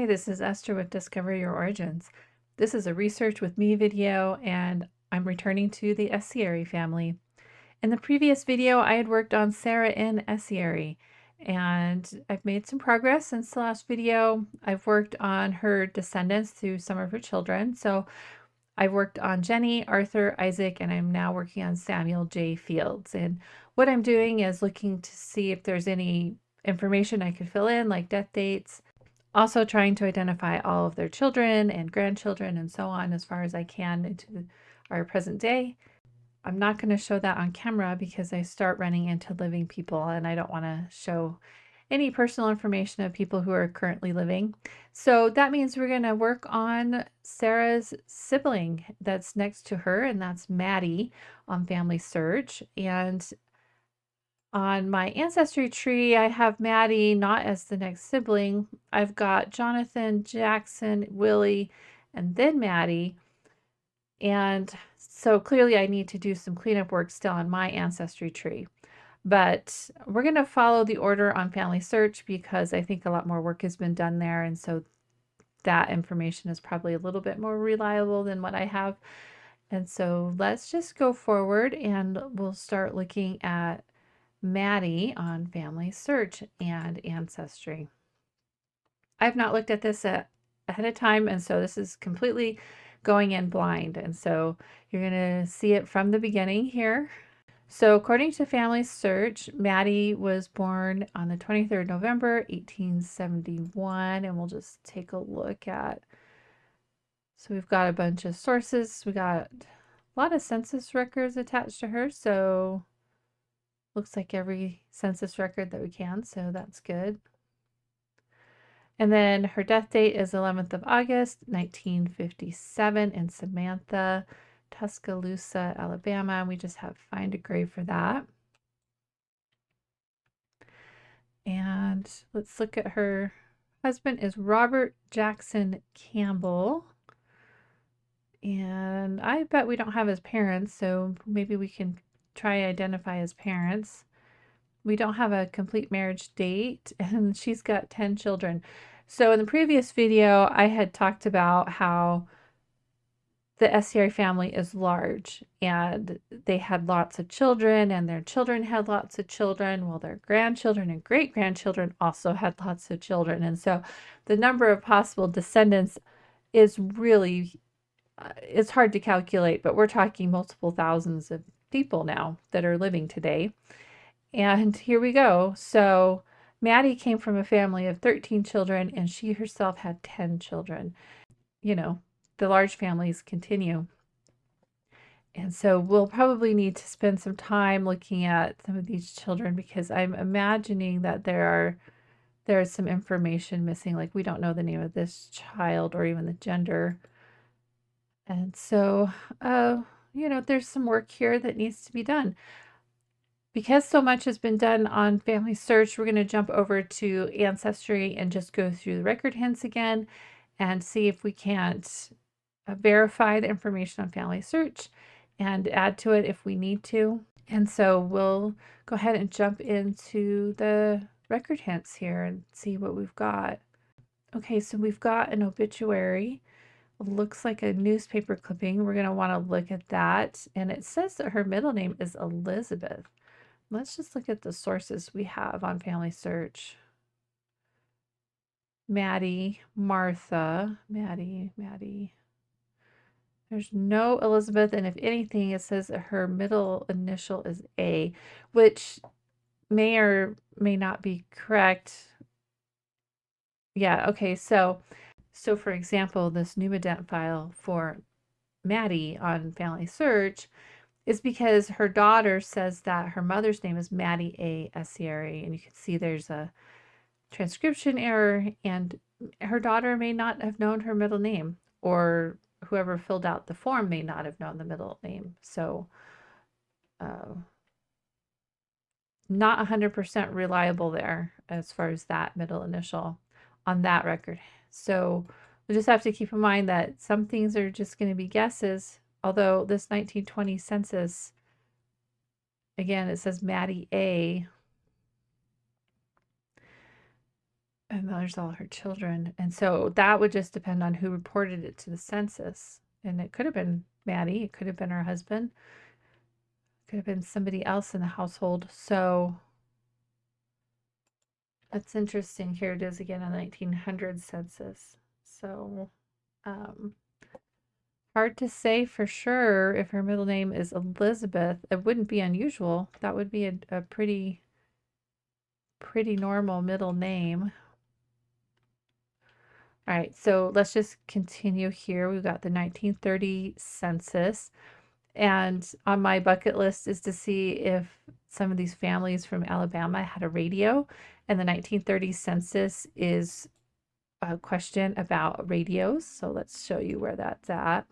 Hi, this is Esther with Discover Your Origins. This is a Research with Me video, and I'm returning to the Essary family. In the previous video, I had worked on Sarah N. Essary, and I've made some progress since the last video. I've worked on her descendants through some of her children. So I've worked on Jenny, Arthur, Isaac, and I'm now working on Samuel J. Fields. And what I'm doing is looking to see if there's any information I could fill in, like death dates. Also trying to identify all of their children and grandchildren and so on as far as I can into our present day. I'm not going to show that on camera because I start running into living people and I don't want to show any personal information of people who are currently living. So that means we're going to work on Sarah's sibling that's next to her, and that's Mattie on Family Search. And on my ancestry tree, I have Mattie not as the next sibling. I've got Jonathan, Jackson, Willie, and then Mattie. And so clearly I need to do some cleanup work still on my ancestry tree. But we're going to follow the order on Family Search because I think a lot more work has been done there. And so that information is probably a little bit more reliable than what I have. And so let's just go forward and we'll start looking at Mattie on Family Search and Ancestry. I've not looked at this ahead of time, and so this is completely going in blind. And so you're going to see it from the beginning here. So according to Family Search, Mattie was born on the 23rd November, 1871, and we'll just take a look at. So we've got a bunch of sources. We got a lot of census records attached to her, so looks like every census record that we can, so that's good. And then her death date is 11th of August, 1957 in Samantha, Tuscaloosa, Alabama. We just have to find a grave for that. And let's look at her husband is Robert Jackson Campbell. And I bet we don't have his parents, so maybe we can try to identify his parents. We don't have a complete marriage date, and she's got 10 children. So in the previous video, I had talked about how the Essary family is large and they had lots of children and their children had lots of children. Well, their grandchildren and great-grandchildren also had lots of children. And so the number of possible descendants is really, it's hard to calculate, but we're talking multiple thousands of people now that are living today. And here we go. So Mattie came from a family of 13 children and she herself had 10 children. You know, the large families continue. And so we'll probably need to spend some time looking at some of these children because I'm imagining that there is some information missing, like we don't know the name of this child or even the gender. And so, you know, there's some work here that needs to be done. Because so much has been done on Family Search, we're going to jump over to Ancestry and just go through the record hints again and see if we can't verify the information on Family Search and add to it if we need to. And so we'll go ahead and jump into the record hints here and see what we've got. Okay, so we've got an obituary. Looks like a newspaper clipping. We're going to want to look at that. And it says that her middle name is Elizabeth. Let's just look at the sources we have on Family Search. Mattie, Martha, Mattie. There's no Elizabeth, and if anything, it says that her middle initial is A, which may or may not be correct. Yeah, okay, so for example, this pneumodent file for Mattie on Family Search is because her daughter says that her mother's name is Mattie A. Essary, and you can see there's a transcription error, and her daughter may not have known her middle name, or whoever filled out the form may not have known the middle name. So not 100% reliable there as far as that middle initial on that record. So we just have to keep in mind that some things are just going to be guesses. Although this 1920 census, again, it says Mattie A. And there's all her children. And so that would just depend on who reported it to the census. And it could have been Mattie, it could have been her husband, it could have been somebody else in the household. So that's interesting. Here it is again, a 1900 census. So hard to say for sure if her middle name is Elizabeth. It wouldn't be unusual. That would be a pretty normal middle name. All right, so let's just continue here. We've got the 1930 census, and on my bucket list is to see if some of these families from Alabama had a radio, and the 1930 census is a question about radios. So let's show you where that's at.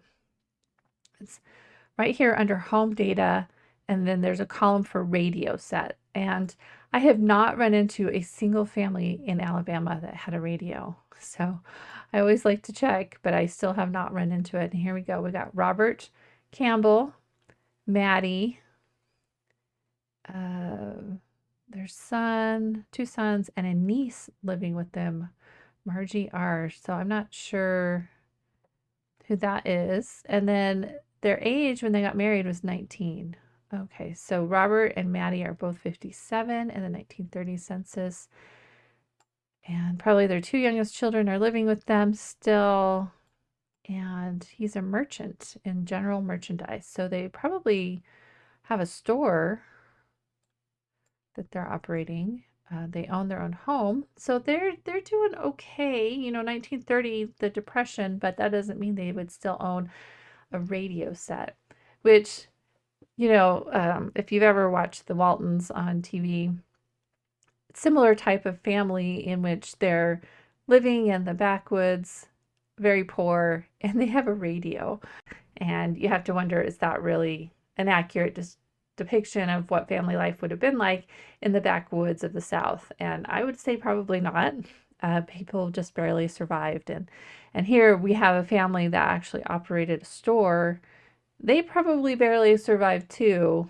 It's right here under home data, and then there's a column for radio set. And I have not run into a single family in Alabama that had a radio. So I always like to check, but I still have not run into it. And here we go. We got Robert Campbell, Mattie, their son, two sons, and a niece living with them, Margie R. So I'm not sure who that is. And then their age when they got married was 19. Okay, so Robert and Mattie are both 57 in the 1930 census. And probably their two youngest children are living with them still. And he's a merchant in general merchandise. So they probably have a store that they're operating. They own their own home. So they're doing okay. You know, 1930, the Depression, but that doesn't mean they would still own a radio set, which, you know, if you've ever watched the Waltons on TV, similar type of family in which they're living in the backwoods, very poor, and they have a radio. And you have to wonder, is that really an accurate depiction of what family life would have been like in the backwoods of the South? And I would say probably not. People just barely survived. And here we have a family that actually operated a store. They probably barely survived too,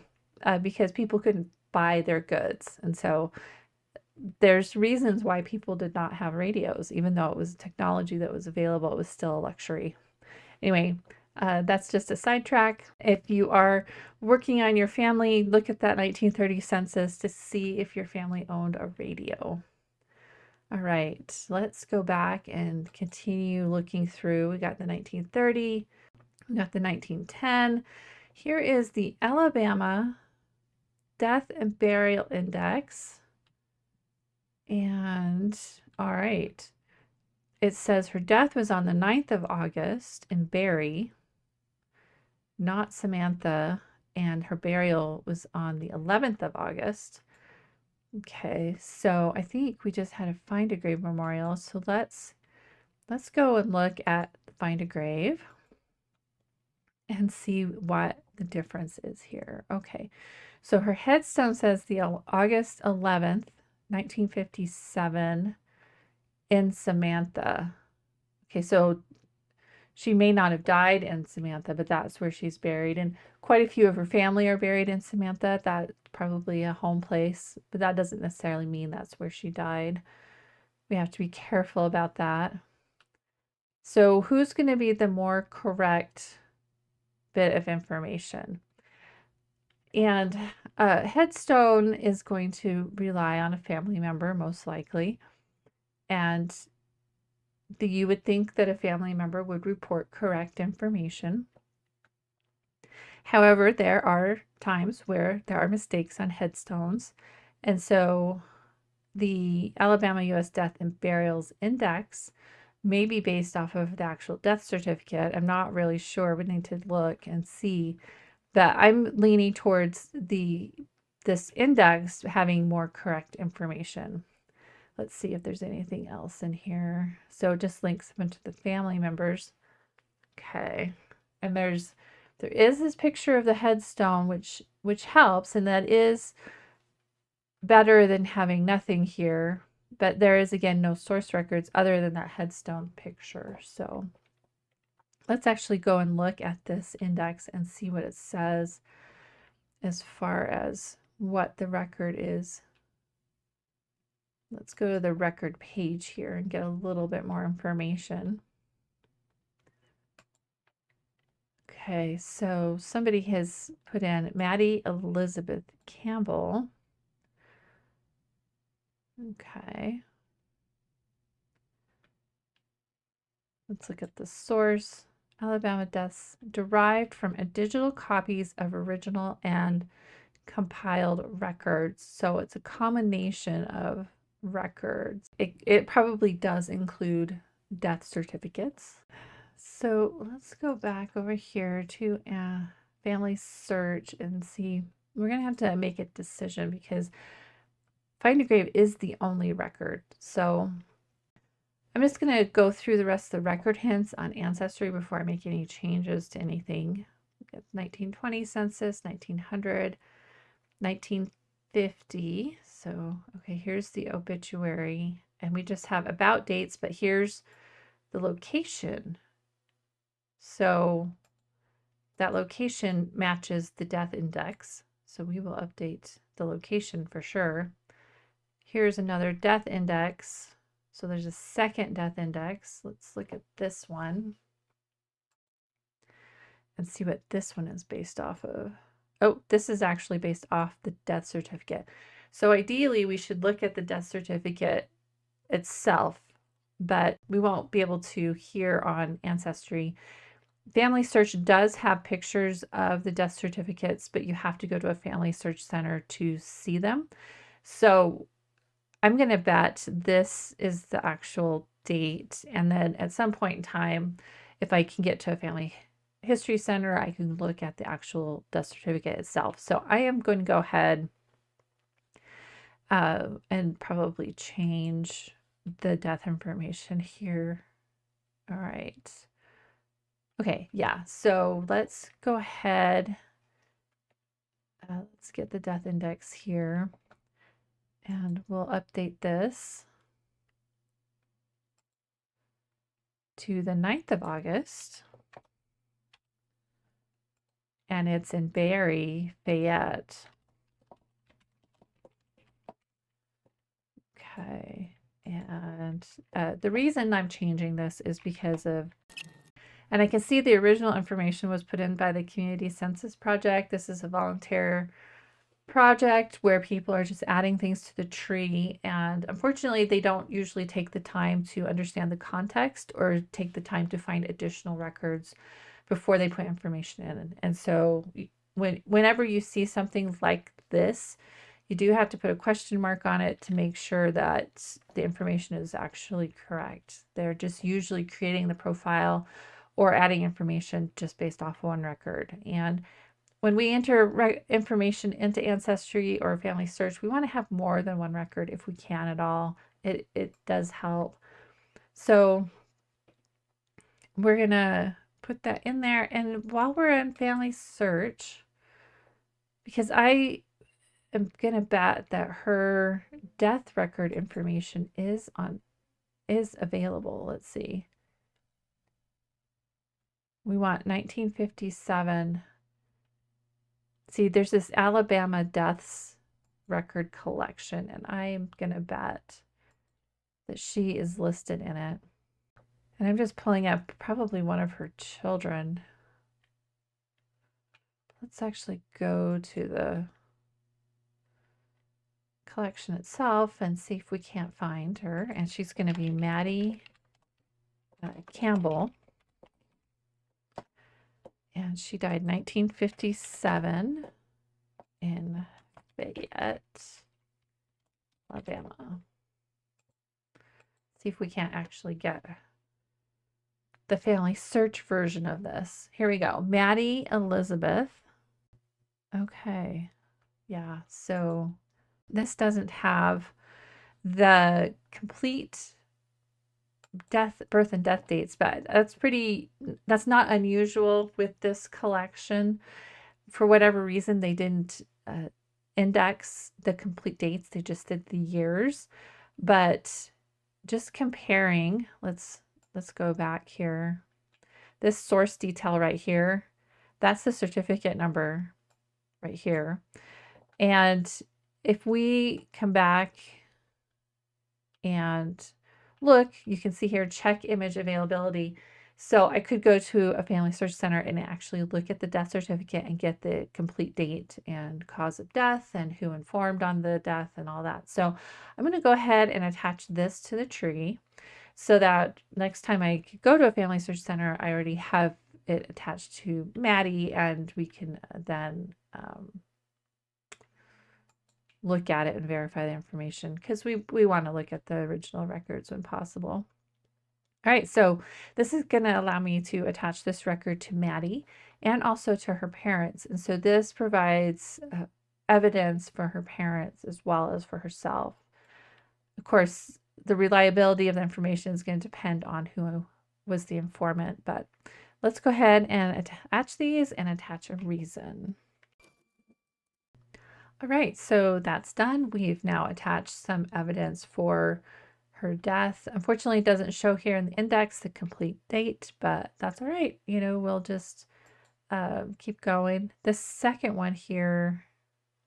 because people couldn't buy their goods. And so there's reasons why people did not have radios, even though it was technology that was available, it was still a luxury. Anyway, that's just a sidetrack. If you are working on your family, look at that 1930 census to see if your family owned a radio. All right, let's go back and continue looking through. We got the 1930, we got the 1910. Here is the Alabama Death and Burial Index. And all right, it says her death was on the 9th of August in Barry, not Samantha, and her burial was on the 11th of August. Okay, so I think we just had a Find a Grave memorial. So let's go and look at Find a Grave and see what the difference is here. Okay, so her headstone says the August 11th, 1957 in Samantha. Okay, so she may not have died in Samantha, but that's where she's buried. And quite a few of her family are buried in Samantha. That's probably a home place, but that doesn't necessarily mean that's where she died. We have to be careful about that. So who's going to be the more correct bit of information? And a headstone is going to rely on a family member, most likely. And you would think that a family member would report correct information. However, there are times where there are mistakes on headstones. And so the Alabama U.S. Death and Burials Index may be based off of the actual death certificate. I'm not really sure. We need to look and see. But I'm leaning towards this index having more correct information. Let's see if there's anything else in here. So it just links a bunch of the family members. Okay. And there is this picture of the headstone, which helps, and that is better than having nothing here. But there is, again, no source records other than that headstone picture. So let's actually go and look at this index and see what it says as far as what the record is Let's go to the record page here and get a little bit more information. Okay, so somebody has put in Mattie Elizabeth Campbell. Okay. Let's look at the source. Alabama deaths derived from digital copies of original and compiled records. So it's a combination of records. It probably does include death certificates. So let's go back over here to family search and see. We're going to have to make a decision because Find a Grave is the only record. So I'm just going to go through the rest of the record hints on Ancestry before I make any changes to anything. 1920 census, 1900, 1950. So, okay, here's the obituary. And we just have about dates, but here's the location. So that location matches the death index. So we will update the location for sure. Here's another death index. So there's a second death index. Let's look at this one and see what this one is based off of. Oh, this is actually based off the death certificate. So ideally, we should look at the death certificate itself, but we won't be able to here on Ancestry. Family Search does have pictures of the death certificates, but you have to go to a family search center to see them. So I'm going to bet this is the actual date. And then at some point in time, if I can get to a family history center, I can look at the actual death certificate itself. So I am going to go ahead and probably change the death information here. All right. Okay, yeah, so let's go ahead. Let's get the death index here. And we'll update this to the 9th of August. And it's in Barry, Fayette. Okay, and the reason I'm changing this is because of, and I can see the original information was put in by the Community Census Project. This is a volunteer project where people are just adding things to the tree, and unfortunately they don't usually take the time to understand the context or take the time to find additional records before they put information in. And so whenever you see something like this, you do have to put a question mark on it to make sure that the information is actually correct. They're just usually creating the profile or adding information just based off one record. And when we enter information into Ancestry or Family Search, we want to have more than one record if we can at all. It does help. So we're going to put that in there. And while we're in Family Search, because I am going to bet that her death record information is available. Let's see. We want 1957. See, there's this Alabama deaths record collection, and I'm going to bet that she is listed in it. And I'm just pulling up probably one of her children. Let's actually go to the collection itself and see if we can't find her. And she's going to be Mattie Campbell. And she died 1957 in Fayette, Alabama. See if we can't actually get the Family Search version of this. Here we go. Mattie Elizabeth. Okay. Yeah, so this doesn't have the complete birth and death dates, but that's not unusual with this collection. For whatever reason, they didn't index the complete dates. They just did the years. But just comparing, let's go back here. This source detail right here, that's the certificate number right here. And if we come back and look. You can see here, check image availability. So I could go to a family search center and actually look at the death certificate and get the complete date and cause of death and who informed on the death and all that. So I'm going to go ahead and attach this to the tree so that next time I go to a family search center, I already have it attached to Mattie, and we can then look at it and verify the information, because we want to look at the original records when possible. All right, so this is going to allow me to attach this record to Mattie and also to her parents. And so this provides evidence for her parents as well as for herself. Of course, the reliability of the information is going to depend on who was the informant, but let's go ahead and attach these and attach a reason. All right, so that's done. We've now attached some evidence for her death. Unfortunately, it doesn't show here in the index the complete date, but that's all right. You know, we'll just keep going. The second one here,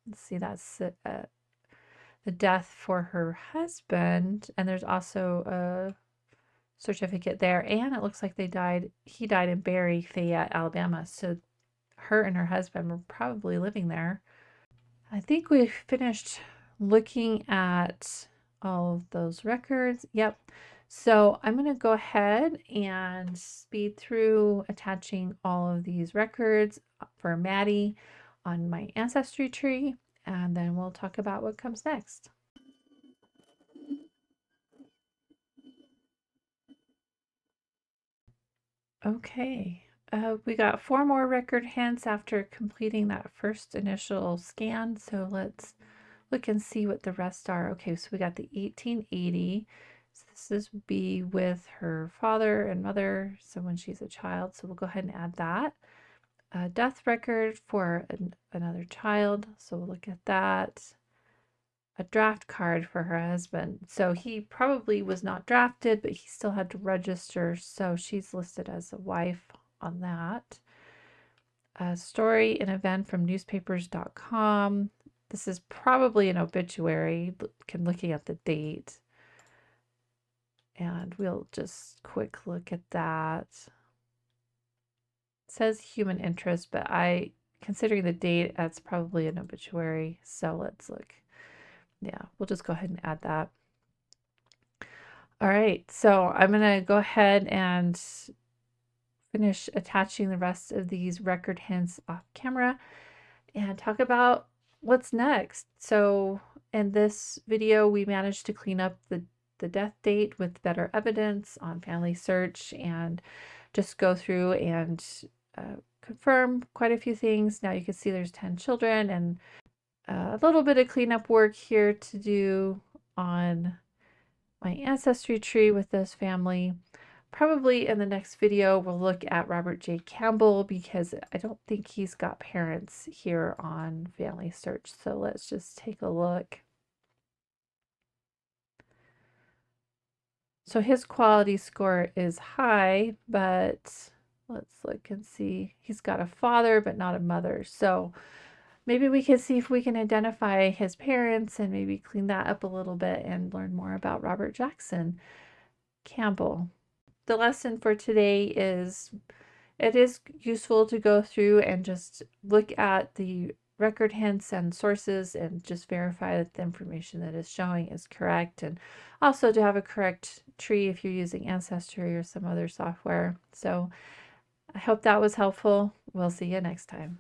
let's see, that's the death for her husband, and there's also a certificate there, and it looks like he died in Berry, Fayette, Alabama. So her and her husband were probably living there. I think we've finished looking at all of those records. Yep. So I'm going to go ahead and speed through attaching all of these records for Mattie on my ancestry tree, and then we'll talk about what comes next. Okay, we got 4 more record hints after completing that first initial scan, so let's look and see what the rest are. Okay, so we got the 1880. So this would be with her father and mother, so when she's a child, so we'll go ahead and add that. A death record for another child, so we'll look at that. A draft card for her husband. So he probably was not drafted, but he still had to register. So she's listed as a wife on that. A story and event from newspapers.com. This is probably an obituary, looking at the date. And we'll just quick look at that. It says human interest, but considering the date, that's probably an obituary. So let's look. Yeah, we'll just go ahead and add that. All right, so I'm going to go ahead and finish attaching the rest of these record hints off camera and talk about what's next. So in this video, we managed to clean up the death date with better evidence on Family Search and just go through and confirm quite a few things. Now you can see there's 10 children, and a little bit of cleanup work here to do on my ancestry tree with this family. Probably in the next video, we'll look at Robert J. Campbell, because I don't think he's got parents here on Family Search. So let's just take a look. So his quality score is high, but let's look and see. He's got a father, but not a mother. So maybe we can see if we can identify his parents and maybe clean that up a little bit and learn more about Robert Jackson Campbell. The lesson for today is it is useful to go through and just look at the record hints and sources and just verify that the information that is showing is correct, and also to have a correct tree if you're using Ancestry or some other software. So I hope that was helpful. We'll see you next time.